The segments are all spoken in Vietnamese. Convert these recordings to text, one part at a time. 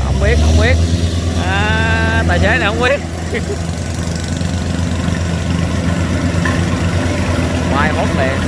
Không biết, không biết. Tài xế này không biết. Mai mốt liền.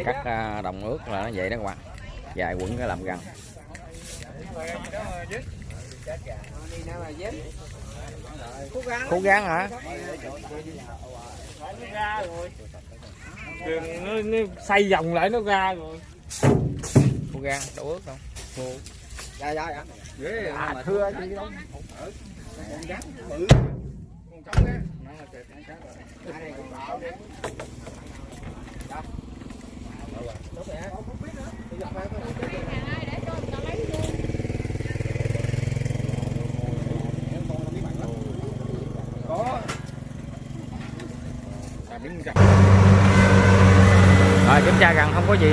Cắt đồng ướt là nó vậy đó các bạn, dài quẩn cái làm gần. Khúc gán hả? Nó xoay vòng lại nó ra rồi. Khúc gán đâu ướt đâu. Dạ dạ dạ. Thưa chứ đâu. Con gắn bự. Con trống á. Nó là kẹt con cá rồi. Ở đây con bạo đi. Rồi kiểm tra gần không có gì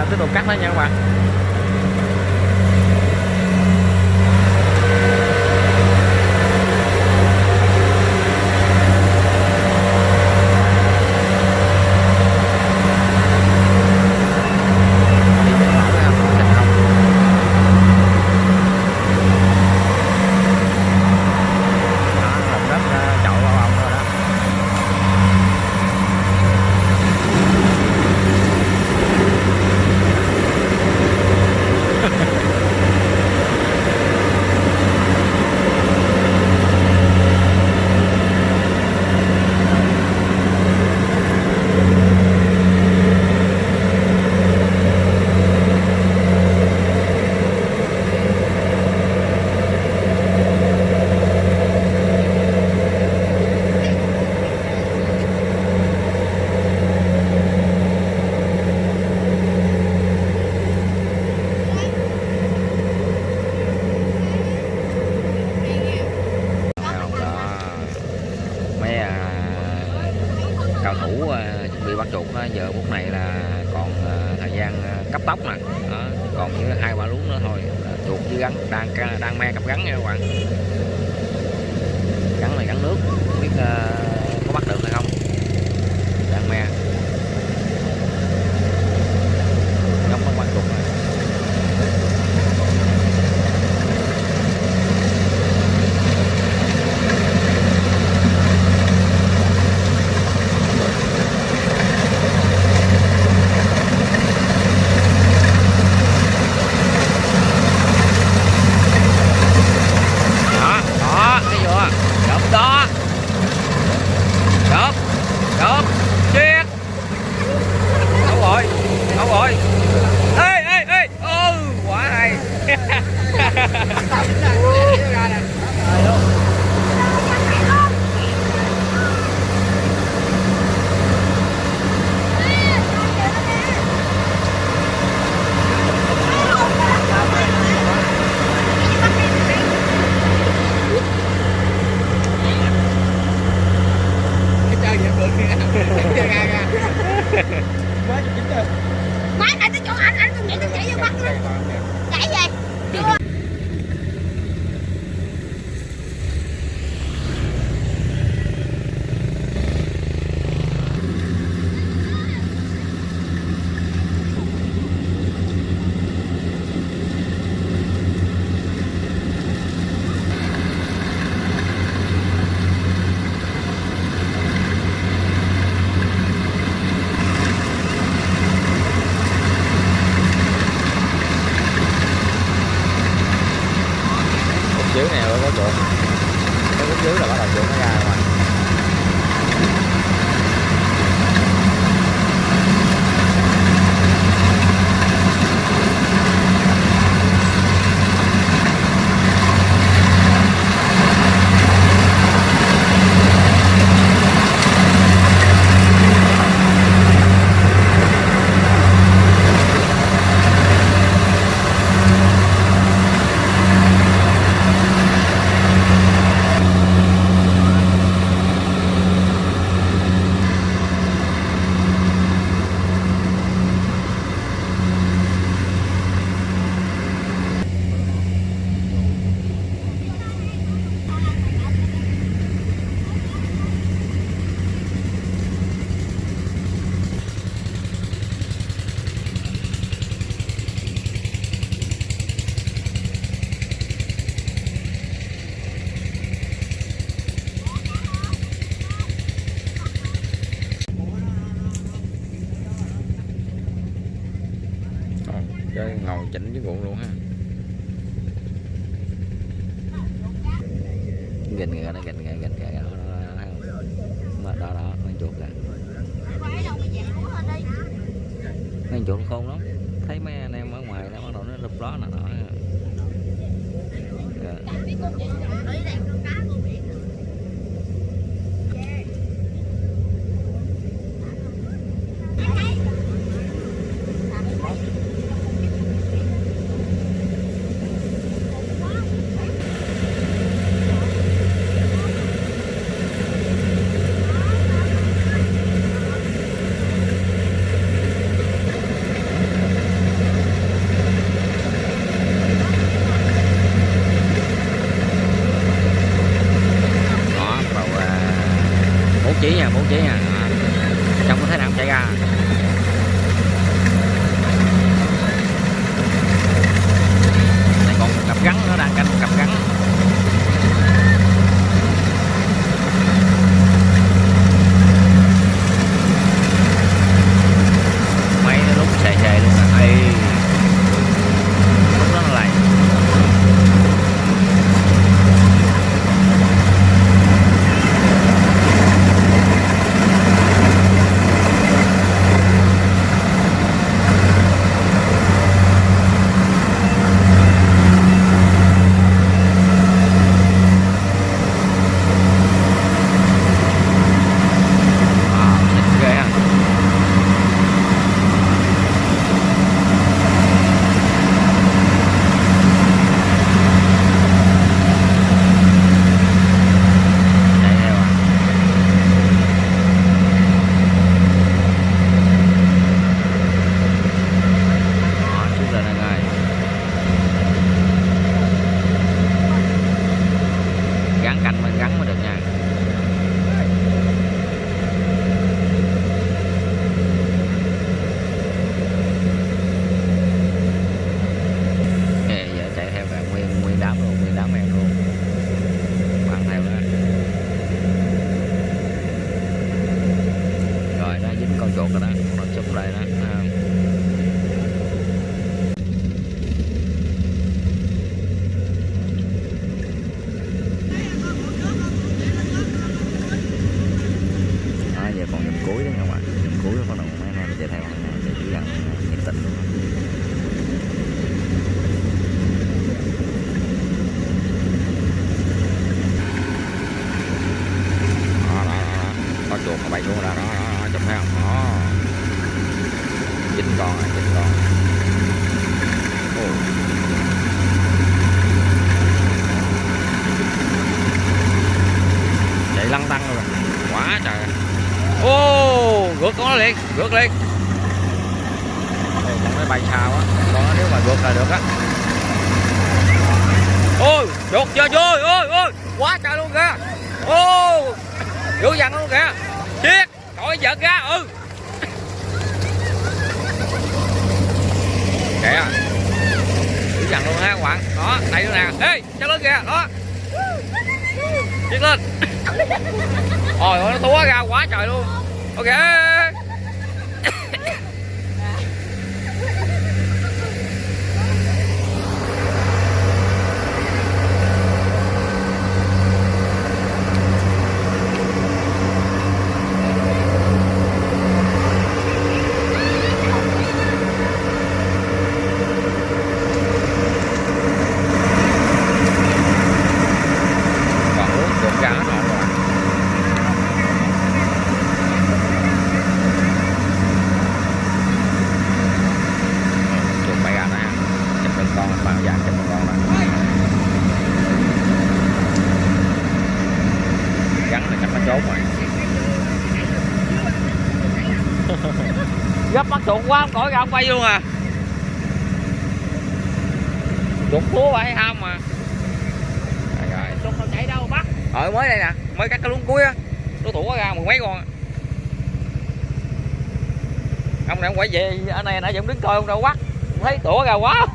tiếp tục cắt nữa nha các bạn. Cầu thủ chuẩn bị bắt chuột giờ phút này là còn thời gian cấp tốc nè, còn với 2-3 luống nữa thôi chuột với gắn đang me cặp gắn nha các bạn. Gắn này gắn nước, không biết có bắt được hay không, đang me ngắm con chuột này. Má này tới chỗ anh tôi nghĩ tôi chạy vô bắt nó. Chạy về. Chưa. Dưới này có chuột, cái khúc dưới là bắt đầu chuột nó ra rồi. Chơi ngồi chỉnh với cuộn luôn ha. Gìn kìa nó gìn kìa đó con chuột kìa. Con chuột khôn lắm. Thấy mấy anh em ở ngoài nó bắt đầu nó rụp đó nè nó. Bố trí nha trong có thấy nào chạy ra. Này còn một cặp gắn nó đang canh một cặp gắn. Máy nó lúc xề luôn à. Ê, lúc đó nó lại chuột rồi đó, nó chụp đây đó. Giờ còn dùm cuối đó các bạn, dùm cuối đó bắt đầu mấy anh em chạy theo chạy chỉ gần nhiệt tình luôn. Có chuột nó bay xuống ra đó, chụp thấy không? Đó. 9 con rồi, 9 con. Chạy lăn tăng rồi, quá trời. Ô, rượt con nó liền, rượt liền. Ôi, con nó bay xa quá, con nó nếu mà rượt là được á. Ôi, chuột chưa vui, ôi, quá trời luôn kìa. Ô, dữ dằn luôn kìa. Chiếc, coi giật ra, kìa. Dữ dằn luôn ha các bạn. Đó, đây nữa nè. Ê, cho lên kìa, đó. Chiếc lên. Ôi, nó túa ra quá trời luôn. Ok. Gấp bắt chuột quá không cõi ra không bay luôn à. Chuột thúa vậy ham mà. Rồi chuột nó chạy đâu bắt. Mới đây nè, mới cắt cái luống cuối á, nó thủa ra mười mấy con. Ông này ông quay về ở này nãy giờ đứng coi ông đâu bắt, thấy thủa ra quá.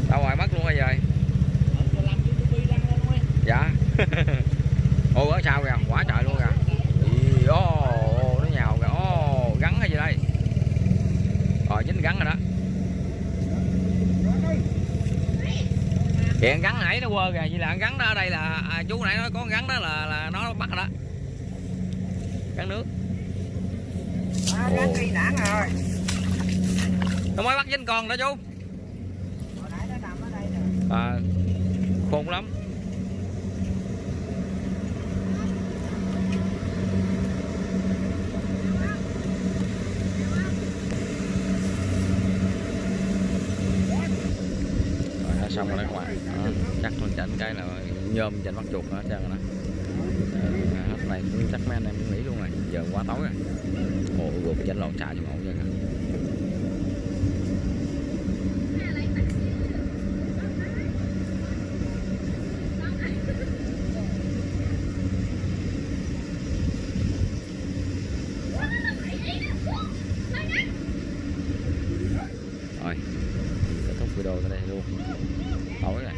Đâu rồi mất luôn rồi rồi. Dạ. Ôi ở sao kìa, quá trời luôn kìa. Ô, nó nhào kìa. Ô, gắn hay gì đây? Rồi dính gắn rồi đó. Kìa gắn nãy nó quơ kìa, vậy là gắn đó ở đây là chú nãy nói có gắn đó là nó bắt rồi đó. Gắn nước. Gắn cây đảng rồi. Nó mới bắt dính con đó chú. Khôn lắm. Xong rồi đấy các bạn. Chắc mình chỉnh cái là nhôm chỉnh bắt chuột hết trơn rồi đó. Hết này cũng chắc mấy anh em cũng nghỉ luôn rồi, giờ quá tối rồi. Ồ, ruột chỉnh lộn xạ cho ngộ vậy. Rồi, kết thúc video tại đây luôn. Tối rồi.